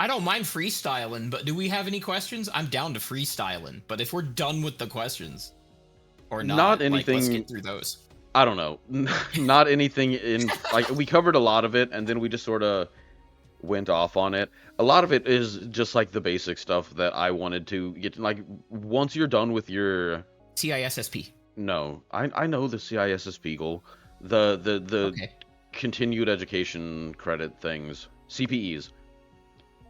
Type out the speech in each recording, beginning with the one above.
I don't mind freestyling, but do we have any questions? I'm down to freestyling, but if we're done with the questions or Not not, like, let's anything. get through those. I don't know. Not anything in like we covered a lot of it, and then we just sort of went off on it. A lot of it is just like the basic stuff that I wanted to get. Like once you're done with your CISSP. no, I know the CISSP goal, the Okay. continued education credit things, CPEs.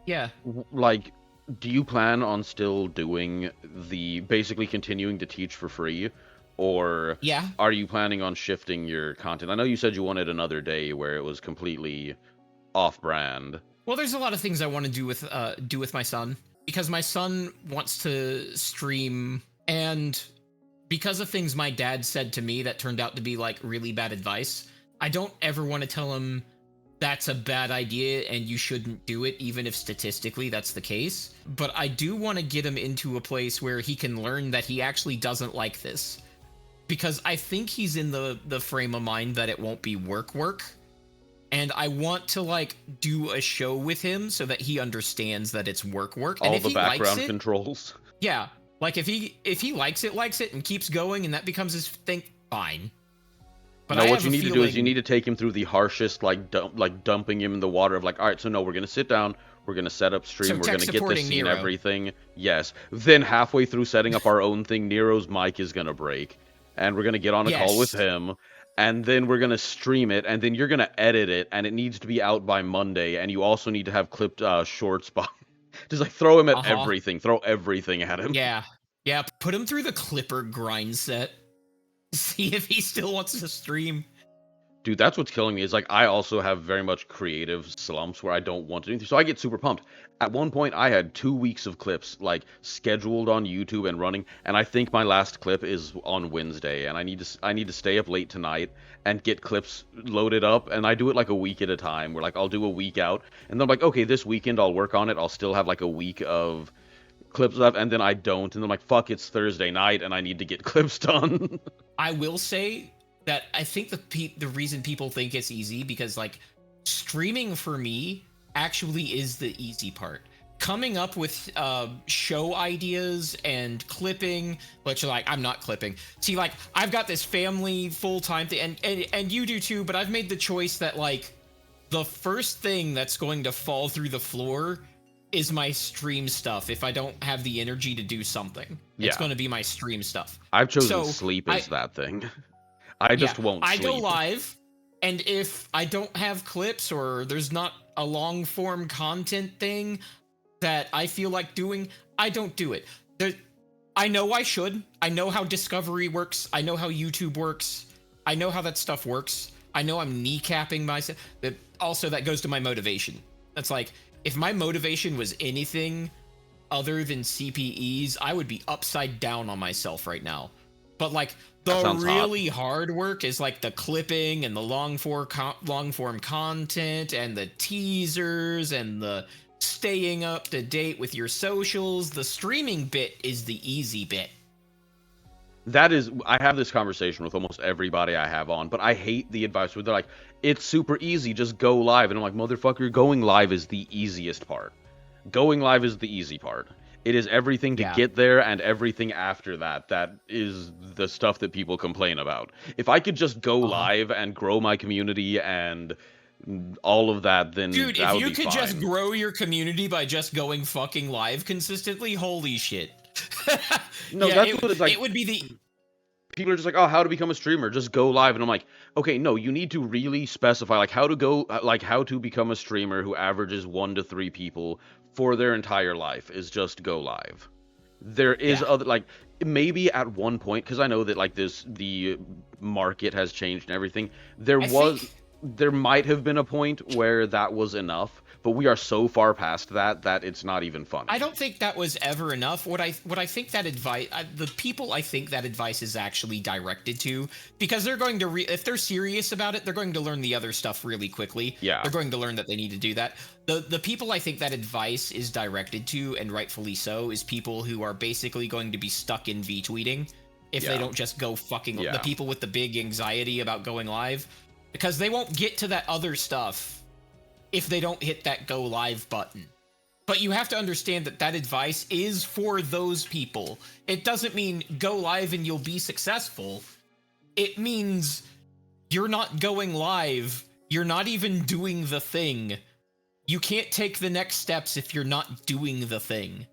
Yeah. Like, do you plan on still doing the basically continuing to teach for free, or Yeah. are you planning on shifting your content? I know you said you wanted another day where it was completely off-brand. Well, there's a lot of things I want to do with my son because my son wants to stream, and because of things my dad said to me that turned out to be like really bad advice, I don't ever want to tell him that's a bad idea and you shouldn't do it, even if statistically that's the case. But I do want to get him into a place where he can learn that he actually doesn't like this, because I think he's in the frame of mind that it won't be work, and I want to like do a show with him so that he understands that it's work. And All if the he likes background it, controls. yeah, like if he likes it and keeps going and that becomes his thing, fine. But No, I what have you a need to do is you feeling, need to take him through the harshest, like dumping him in the water of like, all right, so no, we're gonna sit down, we're gonna set up stream, so we're tech gonna get the supporting scene, Nero. everything. Yes. Then halfway through setting up our own thing, Nero's mic is gonna break, and we're gonna get on a call with Yes. him, and then we're gonna stream it, and then you're gonna edit it, and it needs to be out by Monday, and you also need to have clipped shorts by. Just like throw him at Uh-huh. everything, throw everything at him. Yeah. Yeah, put him through the Clipper grind set. See if he still wants to stream. Dude, that's what's killing me is like I also have very much creative slumps where I don't want to do anything. So I get super pumped. At one point I had 2 weeks of clips like scheduled on YouTube and running, and I think my last clip is on Wednesday, and I need to stay up late tonight and get clips loaded up, and I do it like a week at a time where like I'll do a week out and then I'm like, okay, this weekend I'll work on it. I'll still have like a week of clips left, and then I don't, and then I'm like, fuck, it's Thursday night and I need to get clips done. I will say that I think the reason people think it's easy because like streaming for me actually is the easy part. Coming up with show ideas and clipping, which like I'm not clipping. See, like I've got this family full-time thing, and you do too. But I've made the choice that like the first thing that's going to fall through the floor is my stream stuff. If I don't have the energy to do something, it's Yeah. going to be my stream stuff. I've chosen So sleep I as that thing. I yeah, just won't I go sleep. live, and if I don't have clips or there's not a long form content thing that I feel like doing, I don't do it. I know I should. I know how Discovery works. I know how YouTube works. I know how that stuff works. I know I'm kneecapping myself. That also that goes to my motivation. That's like if my motivation was anything other than CPEs, I would be upside down on myself right now. But like That the sounds hot. really hard work is like the clipping and the long form content and the teasers and the staying up to date with your socials. The streaming bit is the easy bit. That is, I have this conversation with almost everybody I have on, but I hate the advice where they're like, it's super easy, just go live. And I'm like, motherfucker, going live is the easiest part. Going live is the easy part. It is everything to Yeah. get there and everything after that. That is the stuff that people complain about. If I could just go Uh-huh. live and grow my community and all of that, then Dude, that if would you be could fine. just grow your community by just going fucking live consistently, holy shit. No, Yeah, that's what it's like. it would be the People are just like, oh, how to become a streamer? Just go live. And I'm like, okay, no, you need to really specify like how to go, like how to become a streamer who averages 1 to 3 people for their entire life is just go live. There is Yeah. other like maybe at one point, because I know that like the market has changed and everything. I think There might have been a point where that was enough, but we are so far past that it's not even funny. I don't think that was ever enough. What I think that advice, the people I think that advice is actually directed to, because they're going to if they're serious about it, they're going to learn the other stuff really quickly. Yeah. They're going to learn that they need to do that. The people I think that advice is directed to, and rightfully so, is people who are basically going to be stuck in V-tweeting if they Yeah. don't just go fucking Yeah. the people with the big anxiety about going live, because they won't get to that other stuff if they don't hit that go live button. But you have to understand that that advice is for those people. It doesn't mean go live and you'll be successful. It means you're not going live. You're not even doing the thing. You can't take the next steps if you're not doing the thing.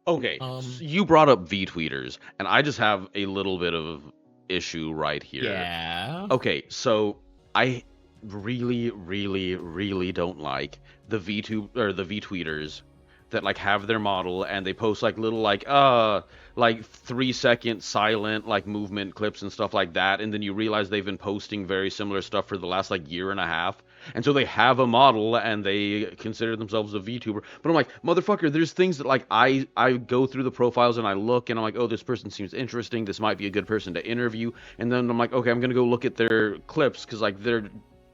Okay, so you brought up V-tweeters, and I just have a little bit of issue right here. Yeah. Okay, so I really, really, really don't like the V-tweeters that like have their model and they post like little like 3-second silent like movement clips and stuff like that, and then you realize they've been posting very similar stuff for the last like year and a half, and so they have a model and they consider themselves a VTuber. But I'm like, motherfucker, there's things that like I go through the profiles and I look and I'm like, oh, this person seems interesting, this might be a good person to interview, and then I'm like, okay, I'm gonna go look at their clips because like they're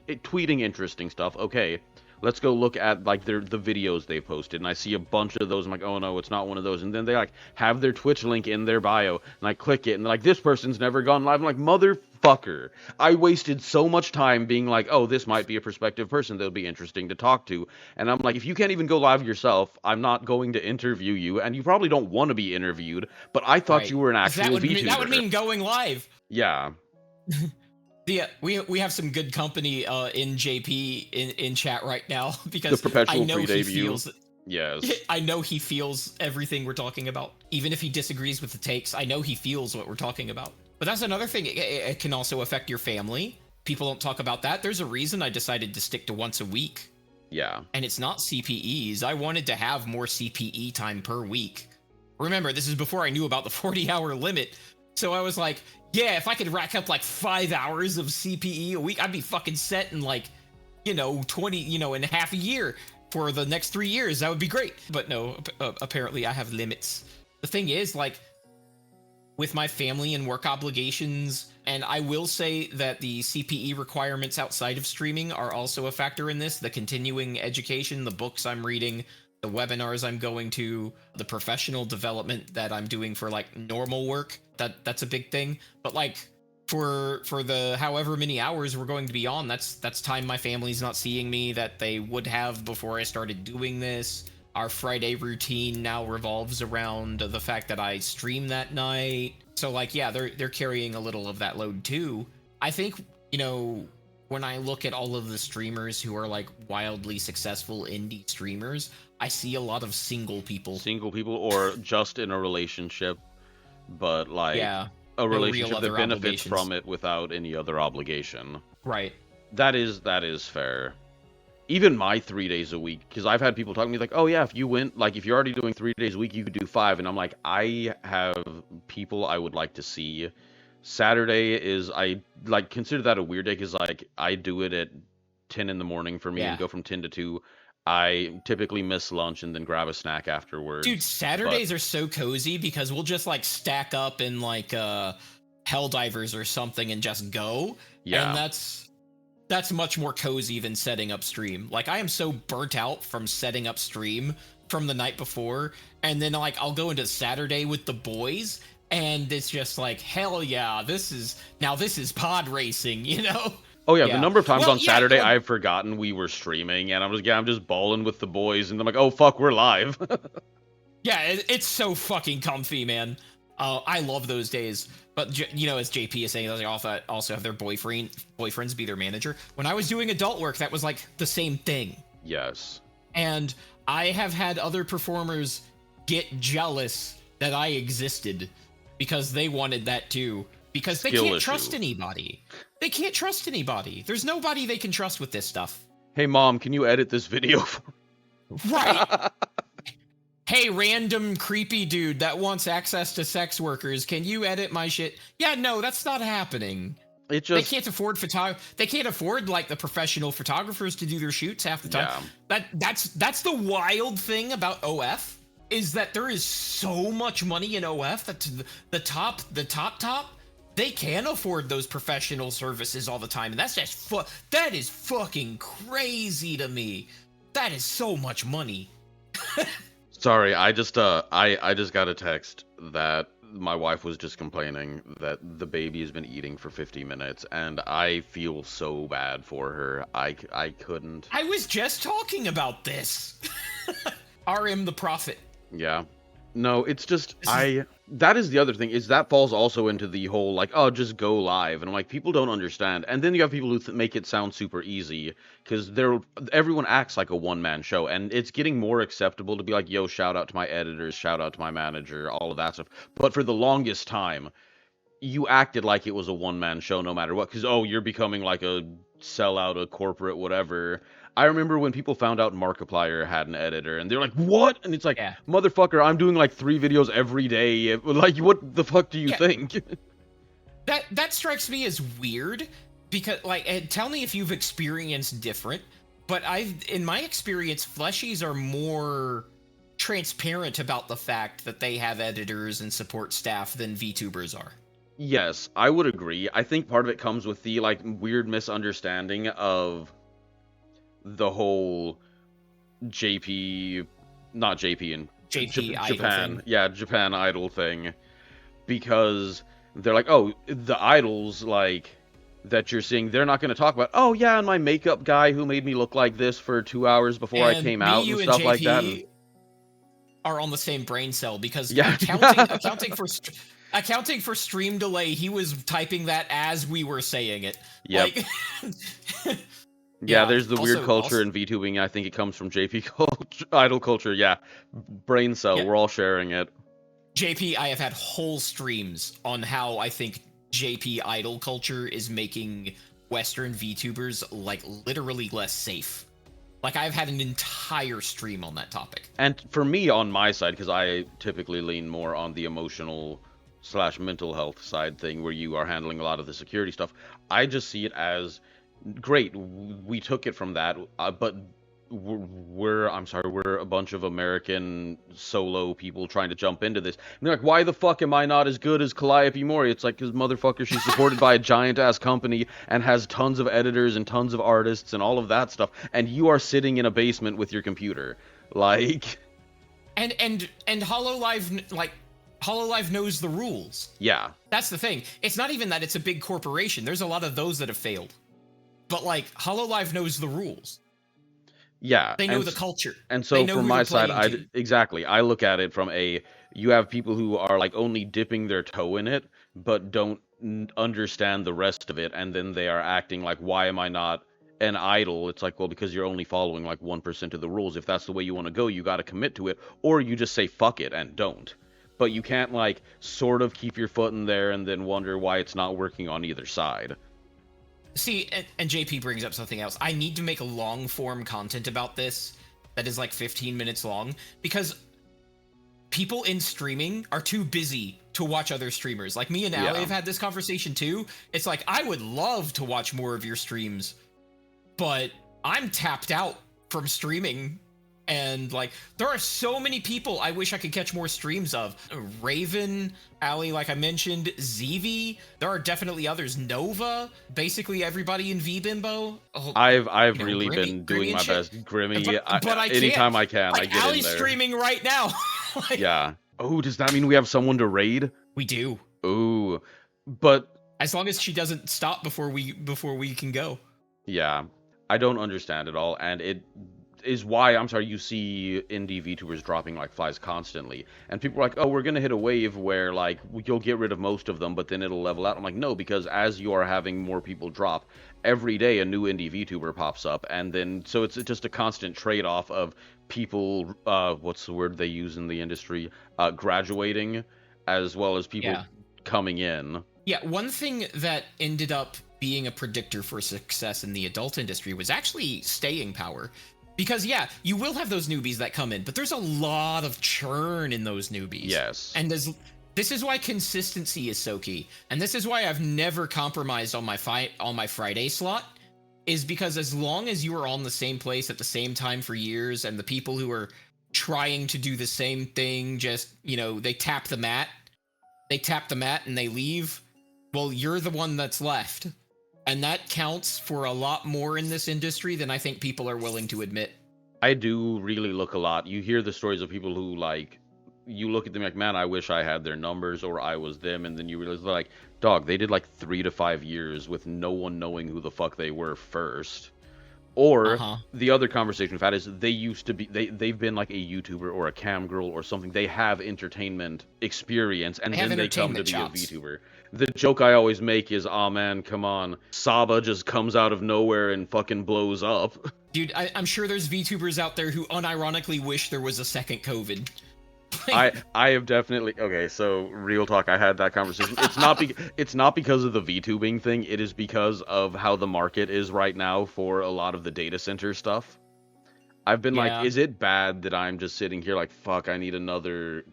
tweeting interesting stuff. Okay, let's go look at like the videos they've posted, and I see a bunch of those. I'm like, oh no, it's not one of those. And then they like have their Twitch link in their bio, and I click it, and they're like, this person's never gone live. I'm like, motherfucker, I wasted so much time being like, oh, this might be a prospective person that'll be interesting to talk to. And I'm like, if you can't even go live yourself, I'm not going to interview you, and you probably don't want to be interviewed. But I thought you were an actual VTuber. That would mean going live. Yeah. Yeah, we have some good company in JP in chat right now because the perpetual I know he pre-debut. feels. Yes. I know he feels everything we're talking about, even if he disagrees with the takes. I know he feels what we're talking about. But that's another thing. It can also affect your family. People don't talk about that. There's a reason I decided to stick to once a week. Yeah. And it's not CPEs. I wanted to have more CPE time per week. Remember, this is before I knew about the 40-hour limit. So I was like, yeah, if I could rack up like 5 hours of CPE a week, I'd be fucking set in like, 20, in half a year for the next 3 years. That would be great. But no, apparently I have limits. The thing is, like, with my family and work obligations, and I will say that the CPE requirements outside of streaming are also a factor in this. The continuing education, the books I'm reading, the webinars I'm going to, the professional development that I'm doing for like normal work, that's a big thing. But like for the however many hours we're going to be on, that's time my family's not seeing me that they would have before I started doing this. Our Friday routine now revolves around the fact that I stream that night. So like, yeah, they're carrying a little of that load too. I think, when I look at all of the streamers who are like wildly successful indie streamers, I see a lot of single people. Single people or just in a relationship, but like a relationship that benefits from it without any other obligation. Right. That is fair. Even my 3 days a week, because I've had people talk to me like, oh yeah, if you're already doing 3 days a week, you could do 5. And I'm like, I have people I would like to see. Saturday is, I like consider that a weird day because like I do it at 10 in the morning for me and go from 10 to 2. I typically miss lunch and then grab a snack afterwards. Dude, Saturdays are so cozy because we'll just like stack up in like Helldivers or something and just go. Yeah. And that's much more cozy than setting up stream. Like I am so burnt out from setting up stream from the night before, and then like I'll go into Saturday with the boys and it's just like, hell yeah, this is pod racing, Oh yeah, the number of times on Saturday I've forgotten we were streaming, and I'm just balling with the boys, and I'm like, oh fuck, we're live. Yeah, it's so fucking comfy, man. I love those days. But as JP is saying, they also have their boyfriends be their manager. When I was doing adult work, that was like the same thing. Yes. And I have had other performers get jealous that I existed because they wanted that too. Because they can't trust anybody. They can't trust anybody. There's nobody they can trust with this stuff. Hey, Mom, can you edit this video for me? Right. Hey, random creepy dude that wants access to sex workers, can you edit my shit? Yeah, no, that's not happening. They can't afford They can't afford like the professional photographers to do their shoots half the time. Yeah. That's the wild thing about OF is that there is so much money in OF that the top, they can afford those professional services all the time, and that's just that is fucking crazy to me. That is so much money. Sorry, I just got a text that my wife was just complaining that the baby has been eating for 50 minutes, and I feel so bad for her. I couldn't. I was just talking about this. RM the Prophet. Yeah. No, it's just This is that is the other thing, is that falls also into the whole like, oh, just go live, and I'm like, people don't understand. And then you have people who make it sound super easy because everyone acts like a one-man show, and it's getting more acceptable to be like, yo, shout out to my editors, shout out to my manager, all of that stuff. But for the longest time, you acted like it was a one-man show no matter what, because oh, you're becoming like a sellout, a corporate whatever. I remember when people found out Markiplier had an editor, and they're like, "What?" And it's like, yeah. "Motherfucker, I'm doing like 3 videos every day. Like, what the fuck do you Yeah. think?" That strikes me as weird because tell me if you've experienced different, but in my experience, fleshies are more transparent about the fact that they have editors and support staff than VTubers are. Yes, I would agree. I think part of it comes with the like weird misunderstanding of the whole JP, not JP and JP idol Japan, thing. yeah, Japan idol thing, because they're like, oh, the idols like that you're seeing, they're not going to talk about, oh yeah, and my makeup guy who made me look like this for 2 hours before I And came me, out and you, and stuff like that. And JP are on the same brain cell because yeah, accounting for stream delay, he was typing that as we were saying it. yep. Like, Yeah, there's the weird also, culture in VTubing. I think it comes from JP culture, idol culture. Yeah, brain cell. yeah. We're all sharing it. JP, I have had whole streams on how I think JP idol culture is making Western VTubers like literally less safe. Like I've had an entire stream on that topic. And for me, on my side, because I typically lean more on the emotional slash mental health side thing, where you are handling a lot of the security stuff, I just see it as great. We took it from that, but we're a bunch of American solo people trying to jump into this. And they're like, why the fuck am I not as good as Calliope Mori? It's like, because motherfucker, she's supported by a giant ass company and has tons of editors and tons of artists and all of that stuff, and you are sitting in a basement with your computer, like. And HoloLive, like HoloLive knows the rules. Yeah. That's the thing. It's not even that it's a big corporation. There's a lot of those that have failed. But like HoloLive knows the rules. Yeah, they know the culture. And so from my side, I look at it from you have people who are like only dipping their toe in it, but don't understand the rest of it, and then they are acting like, why am I not an idol? It's like, well, because you're only following like 1% of the rules. If that's the way you want to go, you got to commit to it, or you just say fuck it and don't. But you can't like sort of keep your foot in there and then wonder why it's not working on either side. See, and JP brings up something else. I need to make a long-form content about this that is like 15 minutes long, because people in streaming are too busy to watch other streamers. Like me and Ali have had this conversation too. It's like, I would love to watch more of your streams, but I'm tapped out from streaming. And like, there are so many people I wish I could catch more streams of. Raven, Ali, like I mentioned, Zeevee. There are definitely others. Nova, basically everybody in VBimbo. Oh, I've really been doing my best. Grimmy, but I anytime I can, like, I get Ali's in there. streaming right now. Like, yeah. Oh, does that mean we have someone to raid? We do. Ooh, but as long as she doesn't stop before we can go. Yeah, I don't understand it all, and it is why, I'm sorry, you see indie VTubers dropping like flies constantly, and people are like, oh, we're gonna hit a wave where like you'll get rid of most of them, but then it'll level out. I'm like, no, because as you are having more people drop, every day a new indie VTuber pops up, and then so it's just a constant trade-off of people, what's the word they use in the industry, graduating, as well as people coming in. Yeah, one thing that ended up being a predictor for success in the adult industry was actually staying power. Because, yeah, you will have those newbies that come in, but there's a lot of churn in those newbies. Yes. And this is why consistency is so key. And this is why I've never compromised on my Friday slot, is because as long as you are on the same place at the same time for years, and the people who are trying to do the same thing just, they tap the mat and they leave, well, you're the one that's left. And that counts for a lot more in this industry than I think people are willing to admit. I do really look a lot. You hear the stories of people who, like, you look at them like, man, I wish I had their numbers or I was them. And then you realize, like, dog, they did like 3 to 5 years with no one knowing who the fuck they were first. Or Uh-huh. the other conversation we've had is they used to be they've been like a YouTuber or a cam girl or something. They have entertainment experience, and They have then they come to entertainment be a chops. VTuber. The joke I always make is, "Oh man, come on, Saba just comes out of nowhere and fucking blows up." Dude, I'm sure there's VTubers out there who unironically wish there was a second COVID. I have definitely okay. So real talk, I had that conversation. It's not because of the VTubing thing. It is because of how the market is right now for a lot of the data center stuff. I've been like, Yeah, is it bad that I'm just sitting here like, fuck, I need another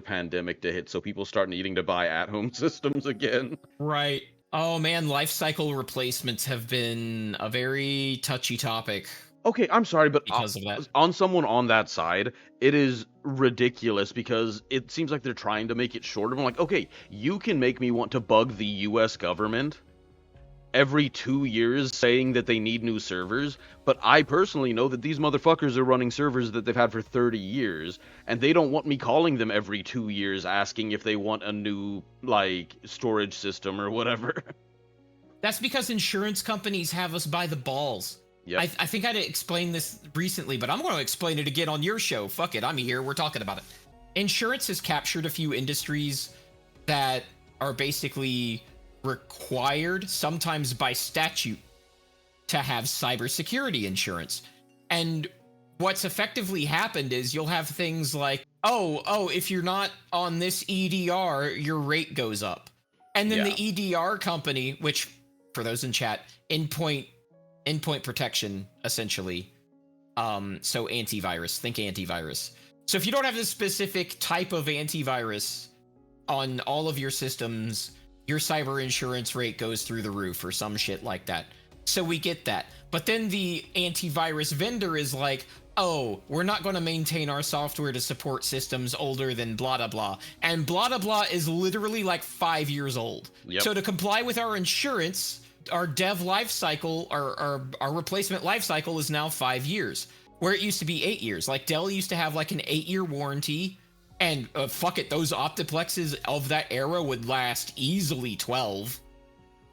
pandemic to hit so people start needing to buy at-home systems again. right. Oh man, life cycle replacements have been a very touchy topic Okay, I'm sorry, but because of that. on someone on that side, it is ridiculous because it seems like they're trying to make it shorter. I'm like, okay, you can make me want to bug the US government every 2 years saying that they need new servers, but I personally know that these motherfuckers are running servers that they've had for 30 years, and they don't want me calling them every 2 years asking if they want a new, like, storage system or whatever. That's because insurance companies have us by the balls. Yep. I think I had explained this recently, but I'm going to explain it again on your show. Fuck it, I'm here. We're talking about it. Insurance has captured a few industries that are basically required, sometimes by statute, to have cybersecurity insurance. And what's effectively happened is you'll have things like, oh, if you're not on this EDR, your rate goes up. And then Yeah. the EDR company, which for those in chat, endpoint protection, essentially. So antivirus, think antivirus. So if you don't have this specific type of antivirus on all of your systems, your cyber insurance rate goes through the roof or some shit like that. So we get that. But then the antivirus vendor is like, oh, we're not going to maintain our software to support systems older than blah, blah, blah. And blah, blah, blah is literally like 5 years old. Yep. So to comply with our insurance, our dev life cycle, our replacement life cycle is now 5 years, where it used to be 8 years. Like Dell used to have like an 8-year warranty, and fuck it, those Optiplexes of that era would last easily 12.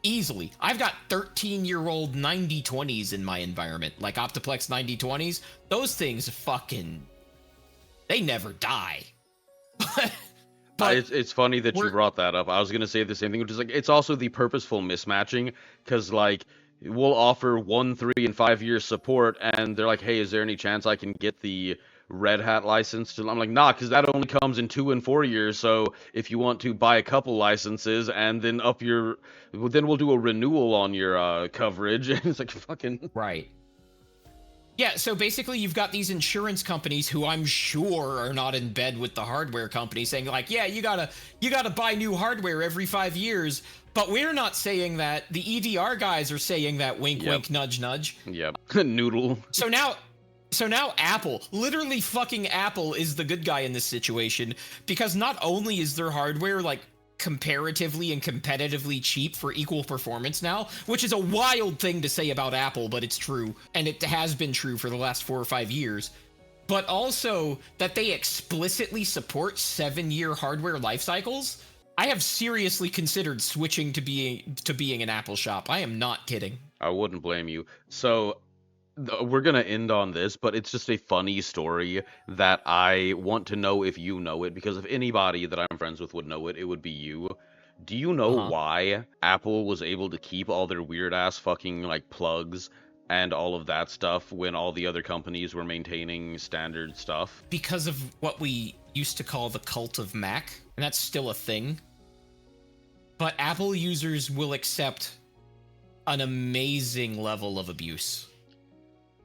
Easily. I've got 13-year-old 9020s in my environment, like Optiplex 9020s. Those things fucking, they never die. But it's funny that you brought that up. I was gonna say the same thing, which is like it's also the purposeful mismatching, because like we'll offer 1, 3, and 5 year support, and they're like, hey, is there any chance I can get the Red Hat license? I'm like, nah, because that only comes in 2 and 4 years. So if you want to buy a couple licenses and then up your, then we'll do a renewal on your coverage. And it's like fucking right. Yeah, so basically you've got these insurance companies who I'm sure are not in bed with the hardware company saying like, yeah, you gotta buy new hardware every 5 years. But we're not saying that. The EDR guys are saying that, wink, wink, nudge, nudge. Yep. Noodle. So now Apple, literally fucking Apple, is the good guy in this situation, because not only is their hardware like comparatively and competitively cheap for equal performance now, which is a wild thing to say about Apple, but it's true, and it has been true for the last 4 or 5 years, but also that they explicitly support 7-year hardware life cycles. I have seriously considered switching to being an Apple shop. I am not kidding. I wouldn't blame you. So we're gonna end on this, but it's just a funny story that I want to know if you know it, because if anybody that I'm friends with would know it, it would be you. Do you know why Apple was able to keep all their weird ass fucking like plugs and all of that stuff when all the other companies were maintaining standard stuff? Because of what we used to call the cult of Mac, and that's still a thing. But Apple users will accept an amazing level of abuse.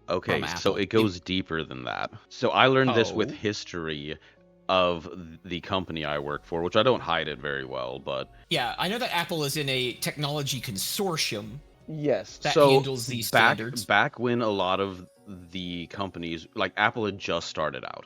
Okay, so it goes deeper than that. So I learned this with history of the company I work for, which I don't hide it very well, but yeah, I know that Apple is in a technology consortium. Yes, that so handles these standards. Back when a lot of the companies, like Apple had just started out,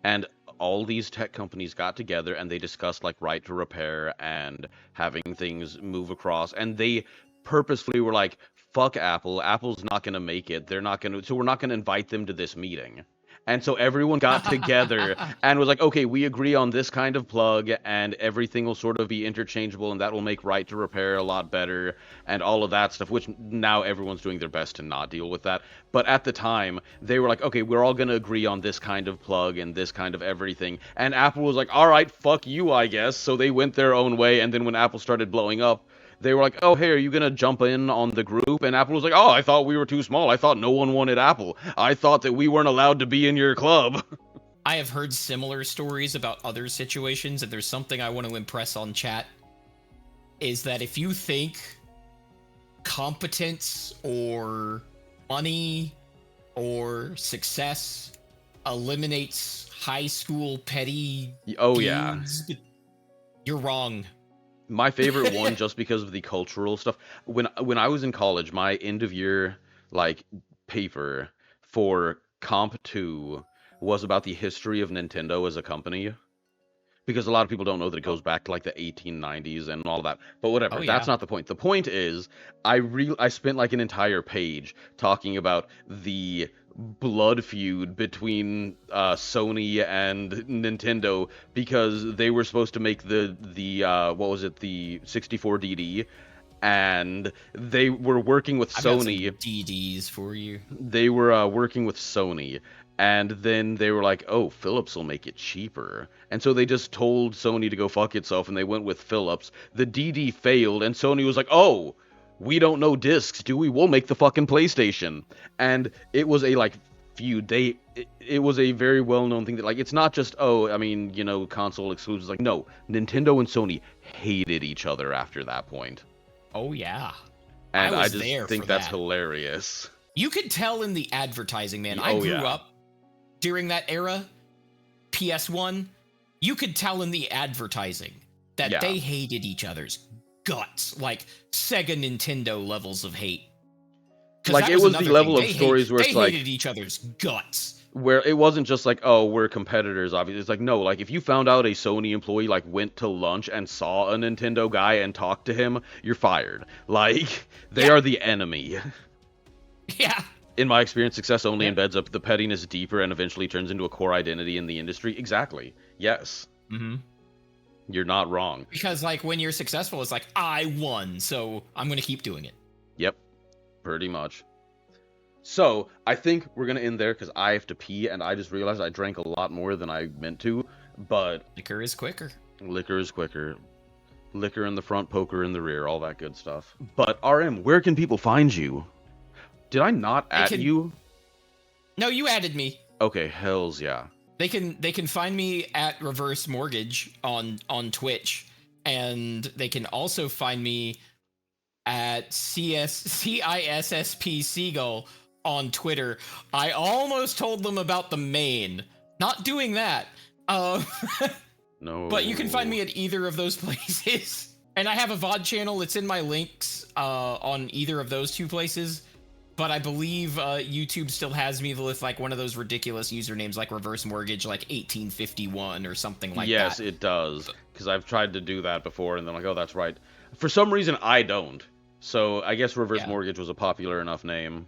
and all these tech companies got together and they discussed like right to repair and having things move across, and they purposefully were like, fuck Apple, Apple's not going to make it, they're not going to, so we're not going to invite them to this meeting. And so everyone got together and was like, okay, we agree on this kind of plug, and everything will sort of be interchangeable, and that will make right to repair a lot better, and all of that stuff, which now everyone's doing their best to not deal with that. But at the time, they were like, okay, we're all going to agree on this kind of plug and this kind of everything. And Apple was like, all right, fuck you, I guess. So they went their own way, and then when Apple started blowing up, they were like, oh, hey, are you going to jump in on the group? And Apple was like, oh, I thought we were too small. I thought no one wanted Apple. I thought that we weren't allowed to be in your club. I have heard similar stories about other situations, and there's something I want to impress on chat, is that if you think competence or money or success eliminates high school petty Oh, yeah. you're wrong. My favorite one, just because of the cultural stuff. When I was in college, my end of year like paper for Comp 2 was about the history of Nintendo as a company. Because a lot of people don't know that it goes back to like the 1890s and all that. But whatever, Oh, that's yeah. not the point. The point is, I spent like an entire page talking about the blood feud between Sony and Nintendo, because they were supposed to make the what was it, the 64DD, and they were working with I've got some Sony. DDs for you. They were working with Sony, and then they were like, oh, Philips will make it cheaper. And so they just told Sony to go fuck itself, and they went with Philips. The DD failed, and Sony was like, oh, we don't know discs, do we? We'll make the fucking PlayStation. And it was a, like, feud. It was a very well-known thing that, like, it's not just, oh, I mean, you know, console exclusives. Like, no, Nintendo and Sony hated each other after that point. Oh, yeah. And I was just there think for that's that. hilarious. You could tell in the advertising, man. I Oh, grew yeah. up during that era, PS1. You could tell in the advertising that Yeah. they hated each other's guts, like Sega Nintendo levels of hate. 'Cause Like, that it was the another level thing. of stories where they it's like, hated each other's guts. where it wasn't just like, oh, we're competitors, obviously. It's like, no, like, if you found out a Sony employee, like, went to lunch and saw a Nintendo guy and talked to him, you're fired. Like, they Yeah. are the enemy. Yeah. In my experience, success only Yep. embeds up the pettiness deeper and eventually turns into a core identity in the industry. Exactly. Yes. Mm-hmm. You're not wrong. Because, like, when you're successful, it's like, I won, so I'm going to keep doing it. Yep. Pretty much. So, I think we're going to end there because I have to pee, and I just realized I drank a lot more than I meant to, but Liquor is quicker. liquor is quicker. Liquor in the front, poker in the rear, all that good stuff. But, RM, where can people find you? Did I not add you? No, you added me. Okay, hells yeah. They can find me at Reverse Mortgage on Twitch, and they can also find me at CISSP Seagull on Twitter. I almost told them about the main. Not doing that. No. But you can find me at either of those places. And I have a VOD channel. It's in my links on either of those two places. But I believe YouTube still has me with like one of those ridiculous usernames like Reverse Mortgage, like 1851 or something like that. Yes, it does. Because I've tried to do that before, and then like, oh, that's right. For some reason, I don't. So I guess Reverse Mortgage was a popular enough name.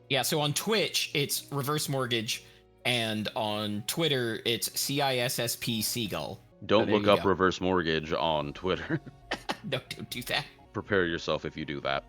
Yeah, so on Twitch, it's Reverse Mortgage, and on Twitter, it's CISSP Seagull. Don't look up Reverse Mortgage on Twitter. No, don't do that. Prepare yourself if you do that.